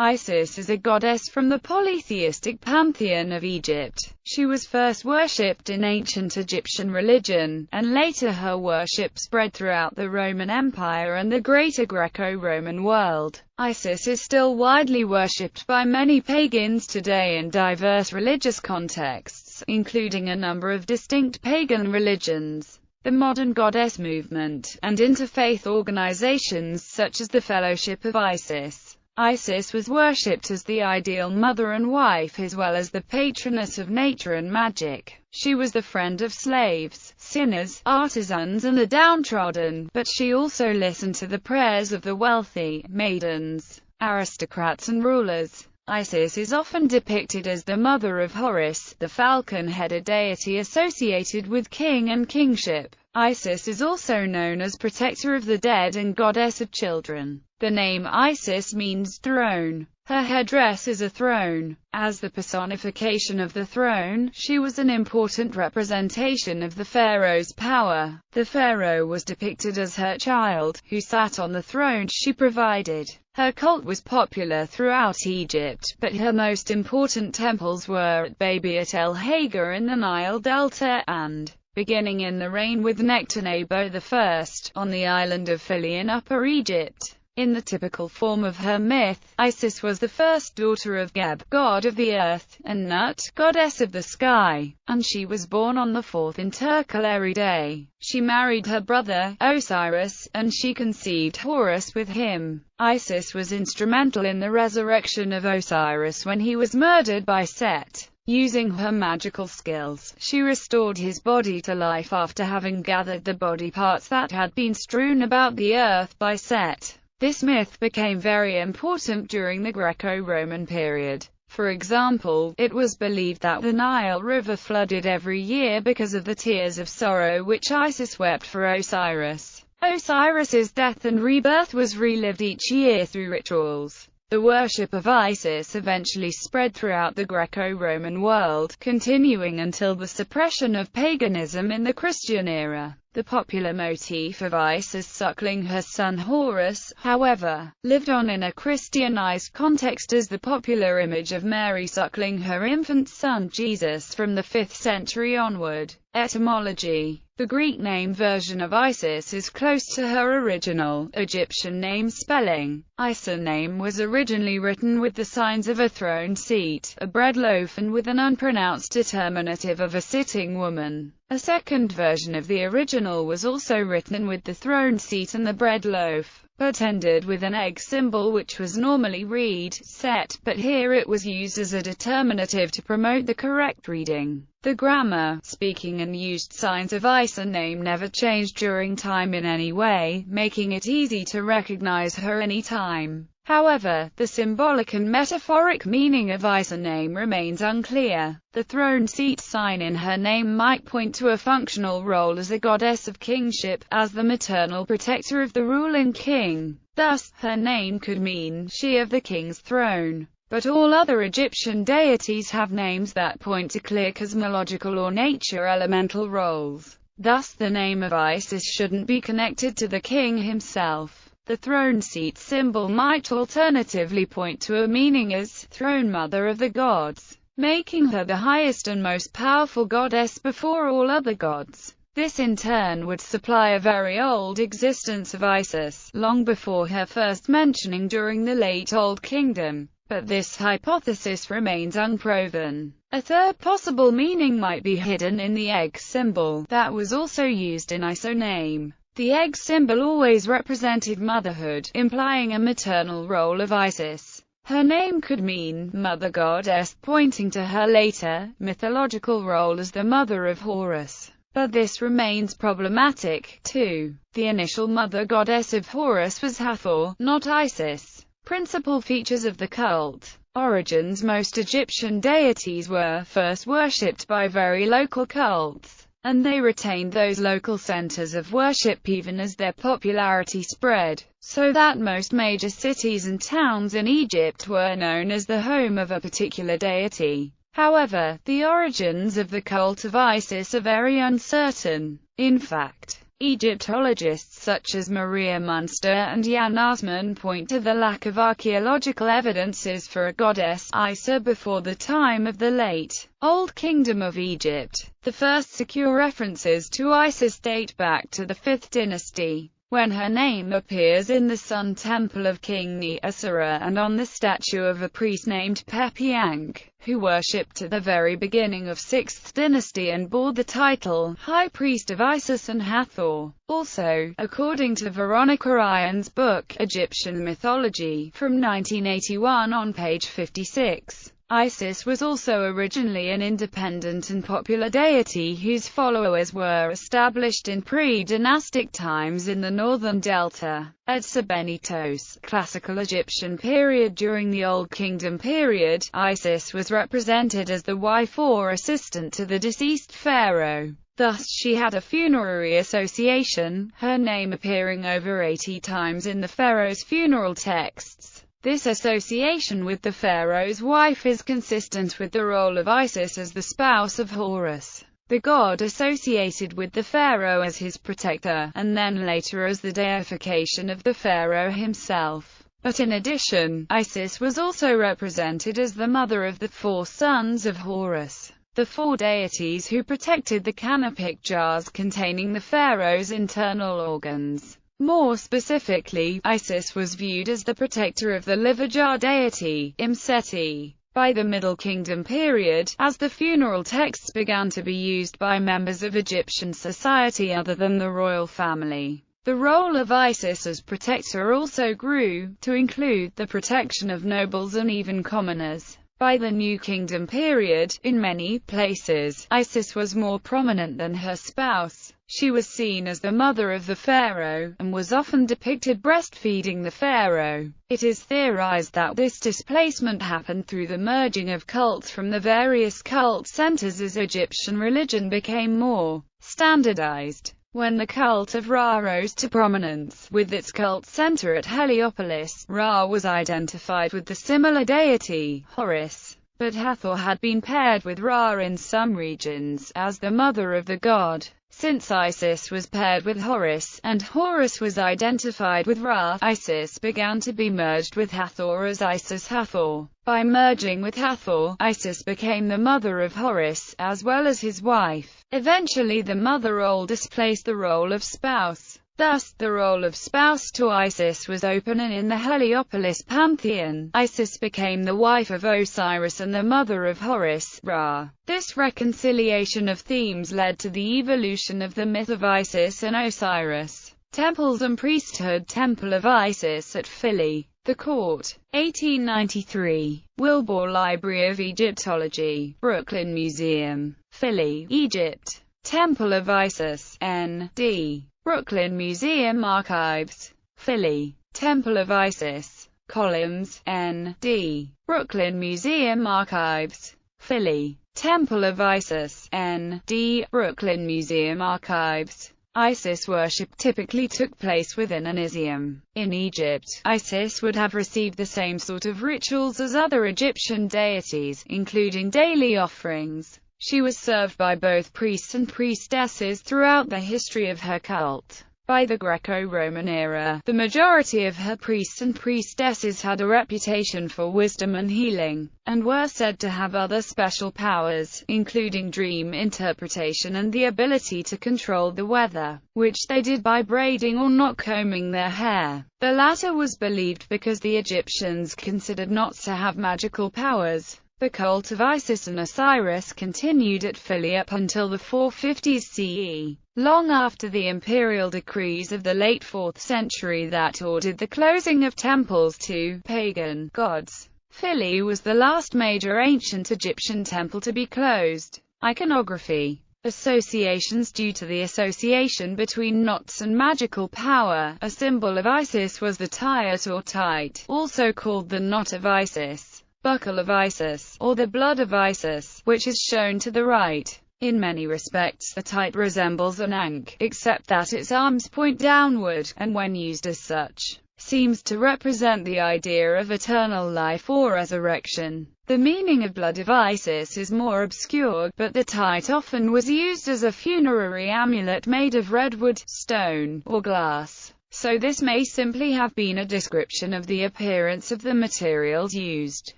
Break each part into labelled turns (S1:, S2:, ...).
S1: Isis is a goddess from the polytheistic pantheon of Egypt. She was first worshipped in ancient Egyptian religion, and later her worship spread throughout the Roman Empire and the greater Greco-Roman world. Isis is still widely worshipped by many pagans today in diverse religious contexts, including a number of distinct pagan religions, the modern goddess movement, and interfaith organizations such as the Fellowship of Isis. Isis was worshipped as the ideal mother and wife as well as the patroness of nature and magic. She was the friend of slaves, sinners, artisans and the downtrodden, but she also listened to the prayers of the wealthy, maidens, aristocrats and rulers. Isis is often depicted as the mother of Horus, the falcon-headed deity associated with king and kingship. Isis is also known as protector of the dead and goddess of children. The name Isis means throne. Her headdress is a throne. As the personification of the throne, she was an important representation of the pharaoh's power. The pharaoh was depicted as her child, who sat on the throne she provided. Her cult was popular throughout Egypt, but her most important temples were at Babiat el-Hagar in the Nile Delta, and, beginning in the reign with Nectanebo I, on the island of Philae in Upper Egypt. In the typical form of her myth, Isis was the first daughter of Geb, god of the earth, and Nut, goddess of the sky, and she was born on the fourth intercalary day. She married her brother, Osiris, and she conceived Horus with him. Isis was instrumental in the resurrection of Osiris when he was murdered by Set. Using her magical skills, she restored his body to life after having gathered the body parts that had been strewn about the earth by Set. This myth became very important during the Greco-Roman period. For example, it was believed that the Nile River flooded every year because of the tears of sorrow which Isis wept for Osiris. Osiris's death and rebirth was relived each year through rituals. The worship of Isis eventually spread throughout the Greco-Roman world, continuing until the suppression of paganism in the Christian era. The popular motif of Isis suckling her son Horus, however, lived on in a Christianized context as the popular image of Mary suckling her infant son Jesus from the 5th century onward. Etymology. The Greek name version of Isis is close to her original Egyptian name spelling. Isa name was originally written with the signs of a throne seat, a bread loaf and with an unpronounced determinative of a sitting woman. A second version of the original was also written with the throne seat and the bread loaf, but ended with an egg symbol which was normally read set, but here it was used as a determinative to promote the correct reading. The grammar, speaking and used signs of Isa name never changed during time in any way, making it easy to recognize her any time. However, the symbolic and metaphoric meaning of Isa name remains unclear. The throne seat sign in her name might point to a functional role as a goddess of kingship, as the maternal protector of the ruling king. Thus, her name could mean, she of the king's throne. But all other Egyptian deities have names that point to clear cosmological or nature elemental roles. Thus, the name of Isis shouldn't be connected to the king himself. The throne seat symbol might alternatively point to a meaning as throne mother of the gods, making her the highest and most powerful goddess before all other gods. This in turn would supply a very old existence of Isis, long before her first mentioning during the late Old Kingdom. But this hypothesis remains unproven. A third possible meaning might be hidden in the egg symbol, that was also used in Isa name. The egg symbol always represented motherhood, implying a maternal role of Isis. Her name could mean mother goddess, pointing to her later, mythological role as the mother of Horus. But this remains problematic, too. The initial mother goddess of Horus was Hathor, not Isis. Principal features of the cult. Origins. Most Egyptian deities were first worshipped by very local cults, and they retained those local centers of worship even as their popularity spread, so that most major cities and towns in Egypt were known as the home of a particular deity. However, the origins of the cult of Isis are very uncertain. In fact, Egyptologists such as Maria Munster and Jan Assmann point to the lack of archaeological evidences for a goddess Isa before the time of the late Old Kingdom of Egypt. The first secure references to Isis date back to the 5th dynasty, when her name appears in the Sun Temple of King Ni-Asura and on the statue of a priest named Pepi-Ankh, who worshipped at the very beginning of 6th dynasty and bore the title High Priest of Isis and Hathor. Also, according to Veronica Ryan's book, Egyptian Mythology, from 1981 on page 56, Isis was also originally an independent and popular deity whose followers were established in pre-dynastic times in the northern delta. At Sebennytos, Classical Egyptian period. During the Old Kingdom period, Isis was represented as the wife or assistant to the deceased pharaoh. Thus she had a funerary association, her name appearing over 80 times in the pharaoh's funeral texts. This association with the pharaoh's wife is consistent with the role of Isis as the spouse of Horus, the god associated with the pharaoh as his protector, and then later as the deification of the pharaoh himself. But in addition, Isis was also represented as the mother of the 4 sons of Horus, the 4 deities who protected the canopic jars containing the pharaoh's internal organs. More specifically, Isis was viewed as the protector of the liver jar deity, Imseti. By the Middle Kingdom period, as the funeral texts began to be used by members of Egyptian society other than the royal family, the role of Isis as protector also grew, to include the protection of nobles and even commoners. By the New Kingdom period, in many places, Isis was more prominent than her spouse. She was seen as the mother of the pharaoh, and was often depicted breastfeeding the pharaoh. It is theorized that this displacement happened through the merging of cults from the various cult centers as Egyptian religion became more standardized. When the cult of Ra rose to prominence, with its cult center at Heliopolis, Ra was identified with the similar deity, Horus. But Hathor had been paired with Ra in some regions, as the mother of the god. Since Isis was paired with Horus, and Horus was identified with Ra, Isis began to be merged with Hathor as Isis Hathor. By merging with Hathor, Isis became the mother of Horus, as well as his wife. Eventually the mother role displaced the role of spouse. Thus, the role of spouse to Isis was open, and in the Heliopolis pantheon, Isis became the wife of Osiris and the mother of Horus, Ra. This reconciliation of themes led to the evolution of the myth of Isis and Osiris. Temples and priesthood. Temple of Isis at Philly. The Court. 1893. Wilbur Library of Egyptology. Brooklyn Museum. Philly, Egypt. Temple of Isis. N.D. Brooklyn Museum Archives. Philly. Temple of Isis. Columns. N.D. Brooklyn Museum Archives. Philly. Temple of Isis. N.D. Brooklyn Museum Archives. Isis worship typically took place within an izium. In Egypt, Isis would have received the same sort of rituals as other Egyptian deities, including daily offerings. She was served by both priests and priestesses throughout the history of her cult. By the Greco-Roman era, the majority of her priests and priestesses had a reputation for wisdom and healing, and were said to have other special powers, including dream interpretation and the ability to control the weather, which they did by braiding or not combing their hair. The latter was believed because the Egyptians considered knots to have magical powers. The cult of Isis and Osiris continued at Philly up until the 450s CE, long after the imperial decrees of the late 4th century that ordered the closing of temples to pagan gods. Philly was the last major ancient Egyptian temple to be closed. Iconography. Associations. Due to the association between knots and magical power, a symbol of Isis was the tayat or tite, also called the knot of Isis, buckle of Isis, or the blood of Isis, which is shown to the right. In many respects, the tite resembles an ankh, except that its arms point downward, and when used as such, seems to represent the idea of eternal life or resurrection. The meaning of Blood of Isis is more obscure, but the tite often was used as a funerary amulet made of redwood, stone, or glass. So this may simply have been a description of the appearance of the materials used.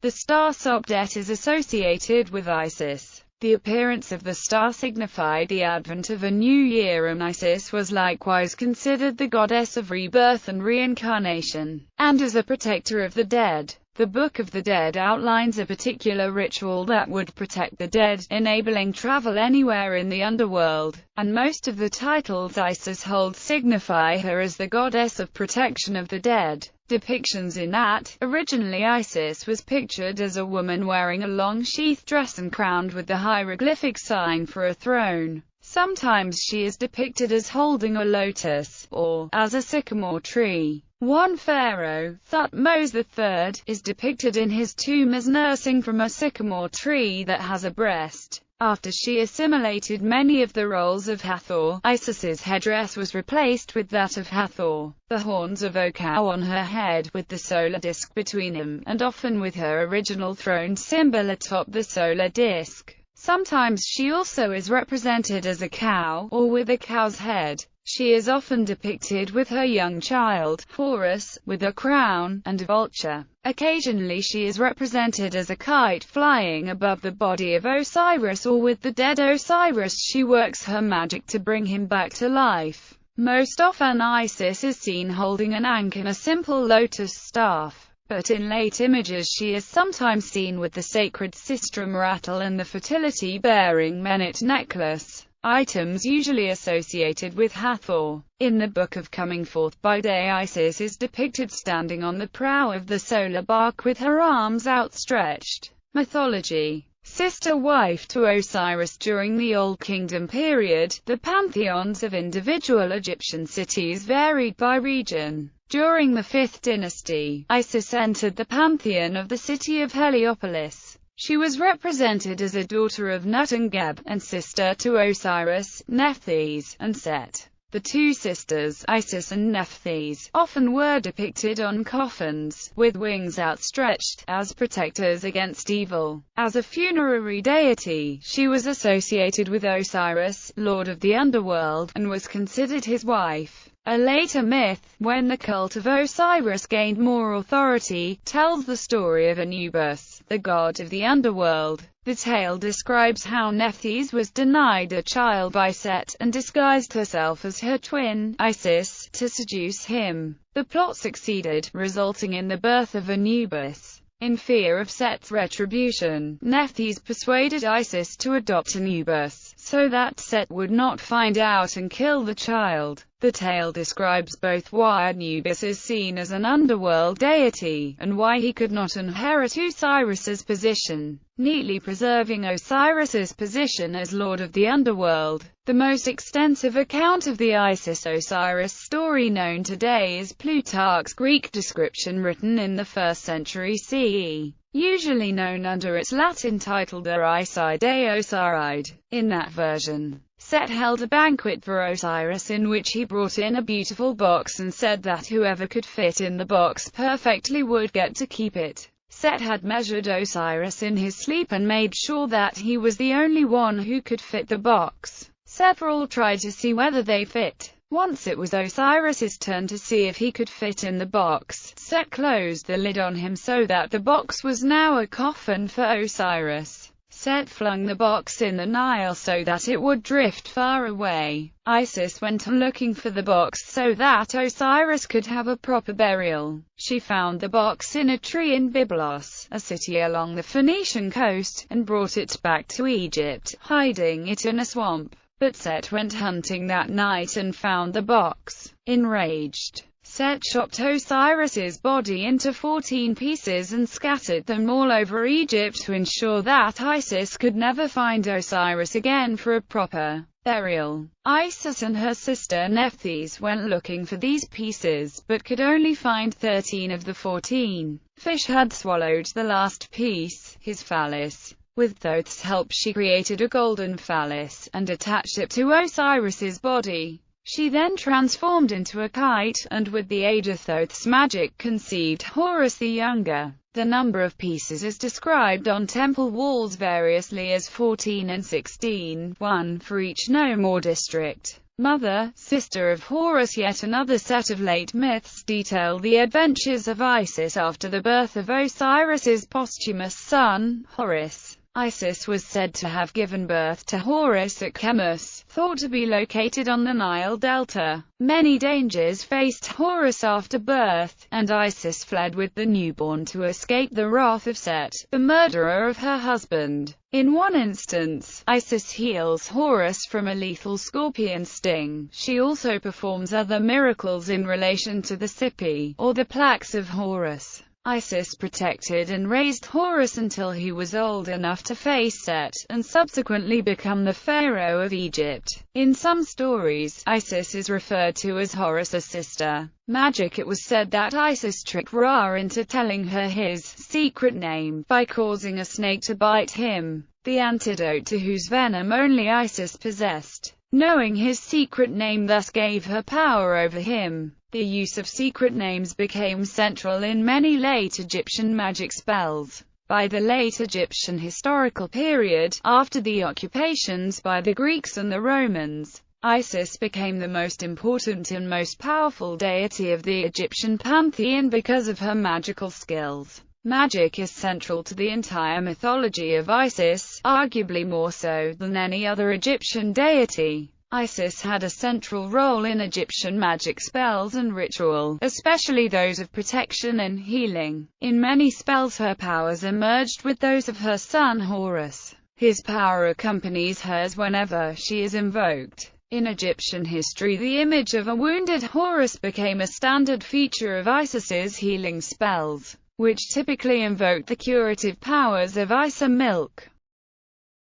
S1: The star Sobdet is associated with Isis. The appearance of the star signified the advent of a new year, and Isis was likewise considered the goddess of rebirth and reincarnation, and as a protector of the dead. The Book of the Dead outlines a particular ritual that would protect the dead, enabling travel anywhere in the underworld, and most of the titles Isis holds signify her as the goddess of protection of the dead. Depictions in originally Isis was pictured as a woman wearing a long sheath dress and crowned with the hieroglyphic sign for a throne. Sometimes she is depicted as holding a lotus, or as a sycamore tree. One pharaoh, Thutmose III, is depicted in his tomb as nursing from a sycamore tree that has a breast. After she assimilated many of the roles of Hathor, Isis's headdress was replaced with that of Hathor. The horns of a cow on her head, with the solar disk between them, and often with her original throne symbol atop the solar disk. Sometimes she also is represented as a cow, or with a cow's head. She is often depicted with her young child, Horus, with a crown, and a vulture. Occasionally she is represented as a kite flying above the body of Osiris, or with the dead Osiris she works her magic to bring him back to life. Most often Isis is seen holding an ankh and a simple lotus staff. But in late images she is sometimes seen with the sacred sistrum rattle and the fertility-bearing Menet necklace, items usually associated with Hathor. In the Book of Coming Forth by Day, Isis is depicted standing on the prow of the solar bark with her arms outstretched. Mythology. Sister wife to Osiris. During the Old Kingdom period, the pantheons of individual Egyptian cities varied by region. During the 5th dynasty, Isis entered the pantheon of the city of Heliopolis. She was represented as a daughter of Nut and Geb, and sister to Osiris, Nephthys, and Set. The two sisters, Isis and Nephthys, often were depicted on coffins, with wings outstretched, as protectors against evil. As a funerary deity, she was associated with Osiris, lord of the underworld, and was considered his wife. A later myth, when the cult of Osiris gained more authority, tells the story of Anubis, the god of the underworld. The tale describes how Nephthys was denied a child by Set, and disguised herself as her twin, Isis, to seduce him. The plot succeeded, resulting in the birth of Anubis. In fear of Set's retribution, Nephthys persuaded Isis to adopt Anubis, so that Set would not find out and kill the child. The tale describes both why Anubis is seen as an underworld deity, and why he could not inherit Osiris's position, neatly preserving Osiris's position as lord of the underworld. The most extensive account of the Isis-Osiris story known today is Plutarch's Greek description written in the 1st century CE, usually known under its Latin title De Isi de Osiride. In that version, Set held a banquet for Osiris in which he brought in a beautiful box and said that whoever could fit in the box perfectly would get to keep it. Set had measured Osiris in his sleep and made sure that he was the only one who could fit the box. Several tried to see whether they fit. Once it was Osiris's turn to see if he could fit in the box. Set closed the lid on him so that the box was now a coffin for Osiris. Set flung the box in the Nile so that it would drift far away. Isis went looking for the box so that Osiris could have a proper burial. She found the box in a tree in Byblos, a city along the Phoenician coast, and brought it back to Egypt, hiding it in a swamp. But Set went hunting that night and found the box. Enraged, Set chopped Osiris's body into 14 pieces and scattered them all over Egypt to ensure that Isis could never find Osiris again for a proper burial. Isis and her sister Nephthys went looking for these pieces, but could only find 13 of the 14. Fish had swallowed the last piece, his phallus. With Thoth's help she created a golden phallus, and attached it to Osiris's body. She then transformed into a kite, and with the aid of Thoth's magic conceived Horus the Younger. The number of pieces is described on temple walls variously as 14 and 16, one for each nome or district. Mother, sister of Horus. Yet another set of late myths detail the adventures of Isis after the birth of Osiris's posthumous son, Horus. Isis was said to have given birth to Horus at Chemus, thought to be located on the Nile Delta. Many dangers faced Horus after birth, and Isis fled with the newborn to escape the wrath of Set, the murderer of her husband. In one instance, Isis heals Horus from a lethal scorpion sting. She also performs other miracles in relation to the Sipi, or the plaques of Horus. Isis protected and raised Horus until he was old enough to face Set, and subsequently become the pharaoh of Egypt. In some stories, Isis is referred to as Horus's sister. Magic. It was said that Isis tricked Ra into telling her his secret name, by causing a snake to bite him, the antidote to whose venom only Isis possessed. Knowing his secret name thus gave her power over him. The use of secret names became central in many late Egyptian magic spells. By the late Egyptian historical period, after the occupations by the Greeks and the Romans, Isis became the most important and most powerful deity of the Egyptian pantheon because of her magical skills. Magic is central to the entire mythology of Isis, arguably more so than any other Egyptian deity. Isis had a central role in Egyptian magic spells and ritual, especially those of protection and healing. In many spells her powers emerged with those of her son Horus. His power accompanies hers whenever she is invoked. In Egyptian history, the image of a wounded Horus became a standard feature of Isis's healing spells, which typically invoked the curative powers of Isa milk.